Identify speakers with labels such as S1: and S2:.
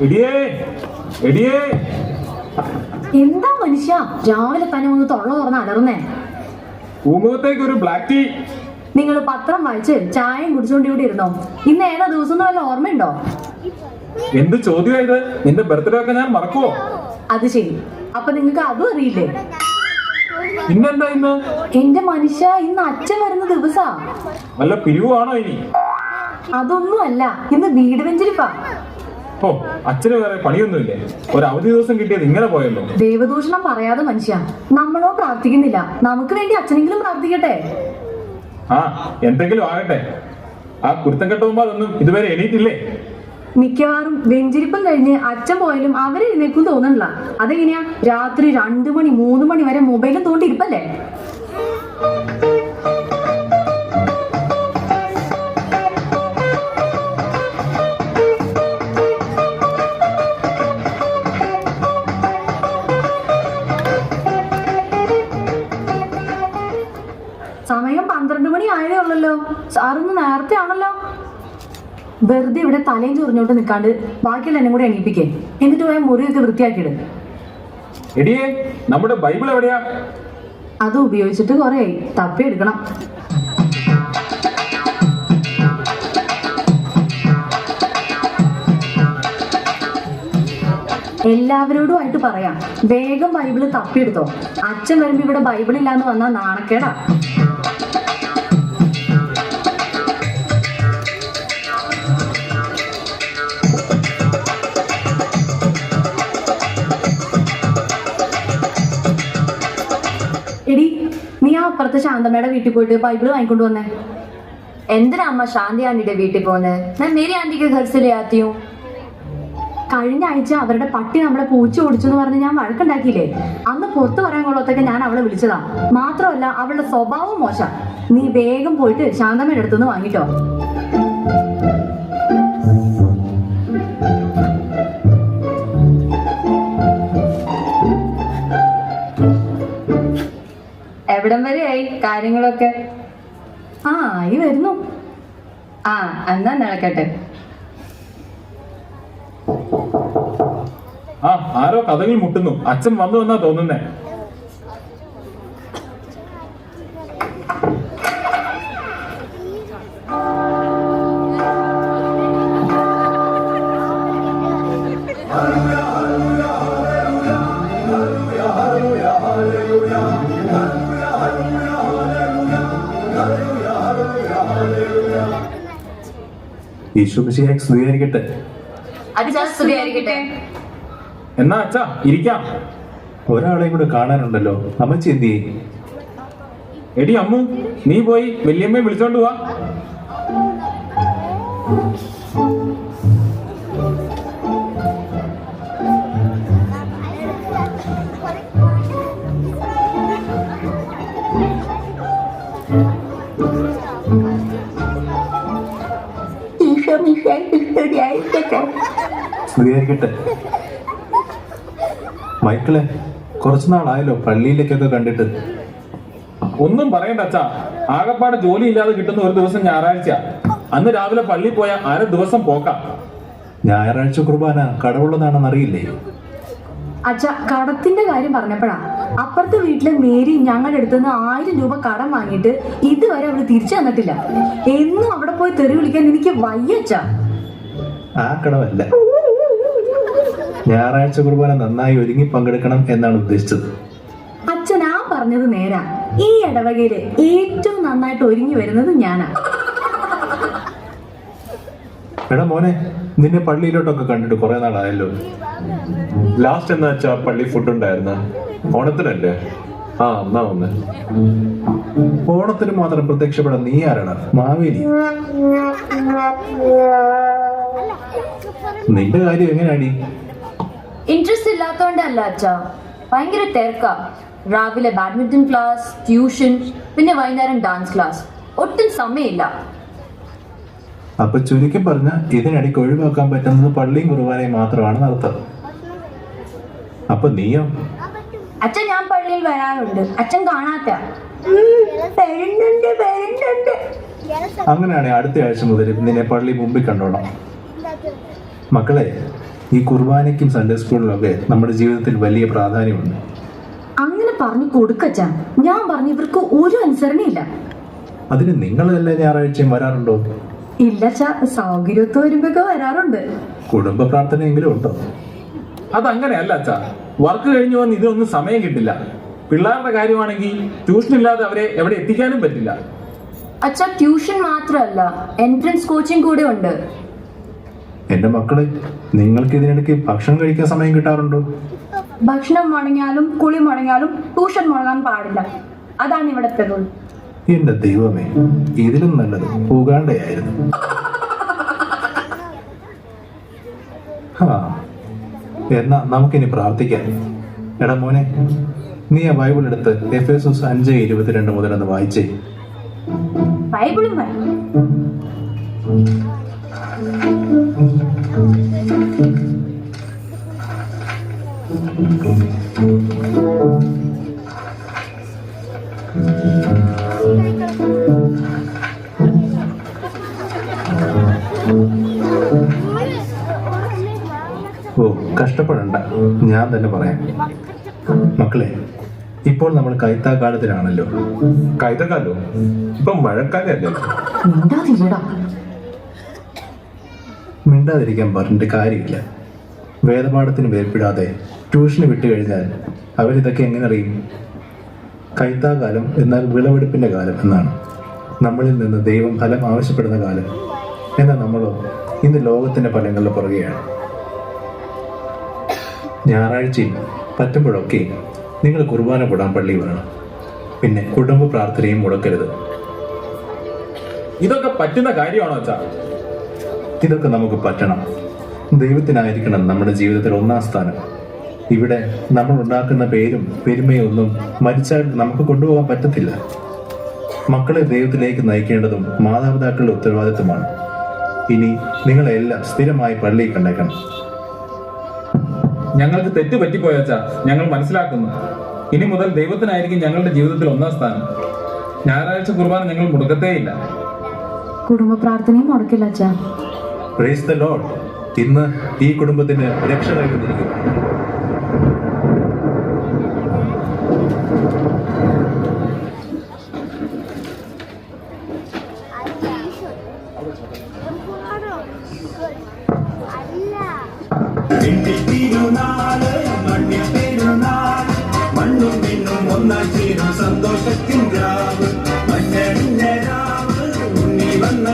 S1: എടിയേ എടിയേ
S2: എന്താ മനുഷ്യ രാവിലെ തന്നെ ഒന്ന് തൊള്ള തുറന്ന് അലർന്നേ?
S1: പൂമുഖത്തേക്ക് ഒരു ബ്ലാക്ക് ടീ.
S2: നിങ്ങൾ പത്രം വായിച്ച് ചായയും കുടിച്ചോണ്ട് ഇവിടെ ഇരുന്നോ? ഇന്ന് ഏതാ ദിവസം വല്ല ഓർമ്മയുണ്ടോ?
S1: എന്ത് ചോദ്യം ഇത്? നിന്റെ ബർത്ത്ഡേ ഒക്കെ ഞാൻ മറക്കുവോ?
S2: അത് ശരി, അപ്പൊ നിങ്ങക്ക് അതും അറിയില്ലേ?
S1: ഇന്നെന്താ ഇന്ന്?
S2: എന്റെ മനുഷ്യ, ഇന്ന് അച്ഛൻ വരുന്ന ദിവസാ.
S1: വല്ല പിരിവാണോ ഇനി?
S2: അതൊന്നും അല്ല, ഇന്ന് വീട് വെഞ്ചരിപ്പാ.
S1: ഓ, അച്ഛന് വേറെ പണിയൊന്നുമില്ലേ? ഒരു അവധി ദിവസം കിട്ടിയത് ഇങ്ങനെ പോയല്ലോ.
S2: ദൈവദൂഷണം പറയാതെ മനുഷ്യ, നമ്മളോ പ്രാർത്ഥിക്കുന്നില്ല, നമുക്ക് വേണ്ടി അച്ഛനെങ്കിലും പ്രാർത്ഥിക്കട്ടെ.
S1: ആ, എന്തെങ്കിലും ആകട്ടെ. ആ കുരുത്തം കെട്ടുമ്പോ അതൊന്നും ഇതുവരെ എണീറ്റില്ലേ?
S2: മിക്കവാറും വെഞ്ചരിപ്പം കഴിഞ്ഞ് അച്ഛൻ പോയാലും അവരെ എഴുന്നേക്കും തോന്നണില്ല. അതെങ്ങനെയാ? രാത്രി 2 മണി 3 മണി വരെ മൊബൈലും തോണ്ടിരിപ്പല്ലേ? സമയം 12 മണി ആയതേ ഉള്ളല്ലോ. സാറൊന്ന് നേരത്തെ ആണല്ലോ. വെറുതെ ഇവിടെ തലയും ചൊറിഞ്ഞോട്ട് നിൽക്കാണ്ട് ബാക്കിയുള്ള എന്നെ കൂടെ എണീപ്പിക്കേ. എന്നിട്ട് പോയാൽ മുറിയൊക്കെ വൃത്തിയാക്കിയിട്.
S1: എടിയേ, നമ്മുടെ ബൈബിൾ എവിടെയാ?
S2: അത് ഉപയോഗിച്ചിട്ട് കുറേയായി, തപ്പിയെടുക്കണം. എല്ലാവരോടുമായിട്ട് പറയാം, വേഗം ബൈബിള് തപ്പിയെടുത്തോ. അച്ഛൻ വരുമ്പോ ഇവിടെ ബൈബിൾ ഇല്ലാന്ന് വന്നാൽ നാണക്കേടാ. എടി, നീ ആ അപ്പുറത്തെ ശാന്തമ്മയുടെ വീട്ടിൽ പോയിട്ട് ബൈബിള് വാങ്ങിക്കൊണ്ട് വന്നേ.
S3: എന്തിനാ അമ്മ ശാന്തി ആന്റിയുടെ വീട്ടിൽ പോകുന്നത്? ഞാൻ മേരി ആന്റിക്ക് घर से ले आती हूँ.
S2: കഴിഞ്ഞ ആഴ്ച അവരുടെ പട്ടി നമ്മളെ പൂച്ച ഓടിച്ചു എന്ന് പറഞ്ഞ് ഞാൻ വഴക്കുണ്ടാക്കിയില്ലേ? അന്ന് പുറത്തു പറയാൻ കൊള്ളത്തൊക്കെ ഞാൻ അവളെ വിളിച്ചതാ. മാത്രമല്ല, അവളുടെ സ്വഭാവം മോശം. നീ വേഗം പോയിട്ട് ശാന്തമ്മയുടെ അടുത്തുനിന്ന് വാങ്ങിട്ടോ.
S3: എവിടം വരെയായി കാര്യങ്ങളൊക്കെ?
S2: ആ, ഈ വരുന്നു.
S3: ആ, എന്നാ നടക്കട്ടെ.
S1: ആ, ആരോ കഥകിൽ മുട്ടുന്നു. അച്ഛൻ വന്നു എന്നാ തോന്നുന്നേ.
S4: യേശു മിശിഹായ്ക്ക് സ്തുതിയായിരിക്കട്ടെ.
S3: അച്ഛാ സ്തുതിയായിരിക്കട്ടെ.
S1: എന്നാ അച്ഛാ ഇരിക്കാം.
S4: ഒരാളെ കൂടെ കാണാനുണ്ടല്ലോ. അമ്മച്ചി എന്തി?
S1: എടി അമ്മു, നീ പോയി വല്യമ്മയെ വിളിച്ചോണ്ട് പോവാ.
S4: സ്തുതിയായിരിക്കട്ടെ. മൈക്കിളെ, കുറച്ചുനാളായല്ലോ പള്ളിയിലേക്കൊക്കെ കണ്ടിട്ട്.
S1: ഒന്നും പറയണ്ട അച്ഛാ, ആകപ്പാടെ ജോലി ഇല്ലാതെ കിട്ടുന്ന ഒരു ദിവസം ഞായറാഴ്ച. അന്ന് രാവിലെ പള്ളി പോയ അര ദിവസം പോക്കാം.
S4: ഞായറാഴ്ച കുർബാന കടവുള്ളതാണെന്ന് അറിയില്ലേ?
S2: അച്ഛ, കടത്തിന്റെ കാര്യം പറഞ്ഞപ്പോഴാ അപ്പുറത്തെ വീട്ടിലെ മേരി ഞങ്ങളുടെ അടുത്തുനിന്ന് 1000 രൂപ കടം വാങ്ങിയിട്ട് ഇതുവരെ അവള് തിരിച്ചു തന്നിട്ടില്ല. എന്നും അവിടെ പോയി തെറി വിളിക്കാൻ എനിക്ക് വയ്യച്ച.
S4: ആ കടമല്ല, ഞായറാഴ്ച കുർബാന നന്നായി ഒരുങ്ങി പങ്കെടുക്കണം എന്നാണ് ഉദ്ദേശിച്ചത്.
S2: അച്ഛൻ ആ പറഞ്ഞത് നേരാ. ഈ ഇടവകയില് ഏറ്റവും നന്നായിട്ട് ഒരുങ്ങി വരുന്നത് ഞാനാ.
S4: എടാ മോനെ, നിന്നെ പള്ളിയിലോട്ടൊക്കെ കണ്ടിട്ട് കുറെ നാളായല്ലോ.
S5: ലാസ്റ്റ് എന്നാ വെച്ചാ പള്ളി ഫുഡ് ഉണ്ടായിരുന്ന ഓണത്തിനല്ലേ? ആ, എന്നാ ഒന്ന്.
S4: ഓണത്തിന് മാത്രം പ്രത്യക്ഷപ്പെടാൻ നീ ആരാണ്? മാവേലി. നിന്റെ കാര്യം എങ്ങനെയാടി?
S3: ഇൻട്രസ്റ്റ് ഇല്ലാത്തോണ്ടല്ല അച്ഛാ, ഭയങ്കര തിരക്കാ. രാവിലെ ബാഡ്മിന്റൺ ക്ലാസ്, ട്യൂഷൻ, പിന്നെ വൈകുന്നേരം ഡാൻസ് ക്ലാസ്. ഒട്ടും സമയമില്ല.
S4: അപ്പൊ ചുരുക്കി പറഞ്ഞ ഇതിനിടയ്ക്ക് ഒഴിവാക്കാൻ പറ്റുന്നത് പള്ളിയും കുർബാനയും മാത്രമാണ് നടത്തം. അപ്പൊ നീയോ?
S3: അച്ഛൻ ഞാൻ പള്ളിയിൽ വരാറുണ്ട്, അച്ഛൻ കാണാത്ത.
S4: അങ്ങനെയാണെങ്കിൽ അടുത്ത ആഴ്ച മുതൽ നിന്നെ പള്ളി മുമ്പിൽ കണ്ടോളാം. മക്കളെ, ഈ കുർബാനയ്ക്കും സൺഡേ സ്കൂളിലൊക്കെ നമ്മുടെ ജീവിതത്തിൽ വലിയ പ്രാധാന്യമുണ്ട്.
S2: അങ്ങനെ പറഞ്ഞു കൊടുക്കച്ച. ഞാൻ പറഞ്ഞു ഇവർക്ക് ഒരു അനുസരണയില്ല.
S4: അതിന് നിങ്ങൾ എല്ലാ ഞായറാഴ്ചയും വരാറുണ്ടോ?
S2: ഇല്ലച്ച, സൗകര്യത്ത് വരുമ്പോ വരാറുണ്ട്.
S4: കുടുംബ പ്രാർത്ഥനയെങ്കിലും ഉണ്ടോ?
S1: അതങ്ങനെയല്ല അച്ഛാ. വർക്ക് കഴിഞ്ഞു വന്ന് ഇതിനൊന്നും സമയം കിട്ടില്ല. പിള്ളേരുടെ കാര്യമാണെങ്കിൽ ട്യൂഷൻ ഇല്ലാതെ അവരെ എവിടെ എത്തിക്കാനും പറ്റില്ല.
S3: അച്ഛാ, ട്യൂഷൻ മാത്രമല്ല, എൻട്രൻസ് കോച്ചിങ് കൂടെ ഉണ്ട്.
S4: എന്റെ മക്കളെ, നിങ്ങൾക്ക് ഇതിനിടയ്ക്ക് ഭക്ഷണം കഴിക്കാൻ സമയം കിട്ടാറുണ്ടോ?
S2: ഭക്ഷണം മുടങ്ങിയാലും കുളി മുടങ്ങിയാലും ട്യൂഷൻ മുടങ്ങാൻ പാടില്ല. അതാണ് ഇവിടുത്തെ റൂൾ.
S4: എന്റെ ദൈവമേ, ഇതിലും നല്ലത് പൂകാണ്ടയായിരുന്നു. എന്നാ നമുക്കിനി പ്രാർത്ഥിക്കാം. എടാ മോനെ, നീ ആ ബൈബിൾ എടുത്ത് എഫേസോസ് 5:22 മുതലൊന്ന് വായിച്ചേ.
S2: ബൈബിളും വരും.
S4: ഓ, കഷ്ടപ്പെടണ്ട, ഞാൻ തന്നെ പറയാം. മക്കളെ, ഇപ്പോൾ നമ്മൾ കൈത്താക്കാലത്തിലാണല്ലോ.
S5: കൈതക്കാലോ? ഇപ്പം മഴക്കാലല്ലേ?
S2: മിണ്ടാതിരിടാ.
S4: മിണ്ടാതിരിക്കാൻ പറഞ്ഞിട്ട് കാര്യമില്ല. വേദപാഠത്തിന് വേർപിടാതെ ട്യൂഷന് വിട്ടു കഴിഞ്ഞാൽ അവരിതൊക്കെ എങ്ങനെ അറിയും? കൈത്താകാലം എന്നാൽ വിളവെടുപ്പിന്റെ കാലം എന്നാണ്. നമ്മളിൽ നിന്ന് ദൈവം ഫലം ആവശ്യപ്പെടുന്ന കാലം. എന്നാൽ നമ്മളോ ഇന്ന് ലോകത്തിന്റെ ഫലങ്ങളുടെ പുറകെയാണ്. ഞായറാഴ്ചയും പറ്റുമ്പോഴൊക്കെ നിങ്ങൾ കുർബാന കൂടാൻ പള്ളി വരണം. പിന്നെ കുടുംബ പ്രാർത്ഥനയും മുടക്കരുത്.
S1: ഇതൊക്കെ പറ്റുന്ന കാര്യമാണോ അച്ഛാ?
S4: ഇതൊക്കെ നമുക്ക് പറ്റണം. ദൈവത്തിനായിരിക്കണം നമ്മുടെ ജീവിതത്തിൽ ഒന്നാം സ്ഥാനം. ഇവിടെ നമ്മൾ ഉണ്ടാക്കുന്ന പേരും പെരുമയും ഒന്നും മരിച്ചാൽ നമുക്ക് കൊണ്ടുപോകാൻ പറ്റത്തില്ല. മക്കളെ ദൈവത്തിലേക്ക് നയിക്കേണ്ടതും മാതാപിതാക്കളുടെ ഉത്തരവാദിത്വമാണ്. ഇനി നിങ്ങളെല്ലാം സ്ഥിരമായി പള്ളിയിൽ കണ്ടേക്കണം.
S1: ഞങ്ങൾക്ക് തെറ്റ് പറ്റിപ്പോയച്ചാ, ഞങ്ങൾ മനസ്സിലാക്കുന്നു. ഇനി മുതൽ ദൈവത്തിനായിരിക്കും ഞങ്ങളുടെ ജീവിതത്തിൽ ഒന്നാം സ്ഥാനം. ഞായറാഴ്ച കുർബാന ഞങ്ങൾ മുടക്കത്തേയില്ല.
S2: കുടുംബ പ്രാർത്ഥനയും മുടക്കില്ല അച്ഛാ.
S4: Praise the Lord. ഇന്ന് ഈ കുടുംബത്തിന് രക്ഷ നൽകുന്നിരിക്കുന്നു.
S6: മണ്ണും പെണ്ണും ഒന്നായി ചേരും സന്തോഷത്തിൻ രാവ്. മഞ്ഞണിഞ്ഞ രാവ്, ഉണ്ണി വന്ന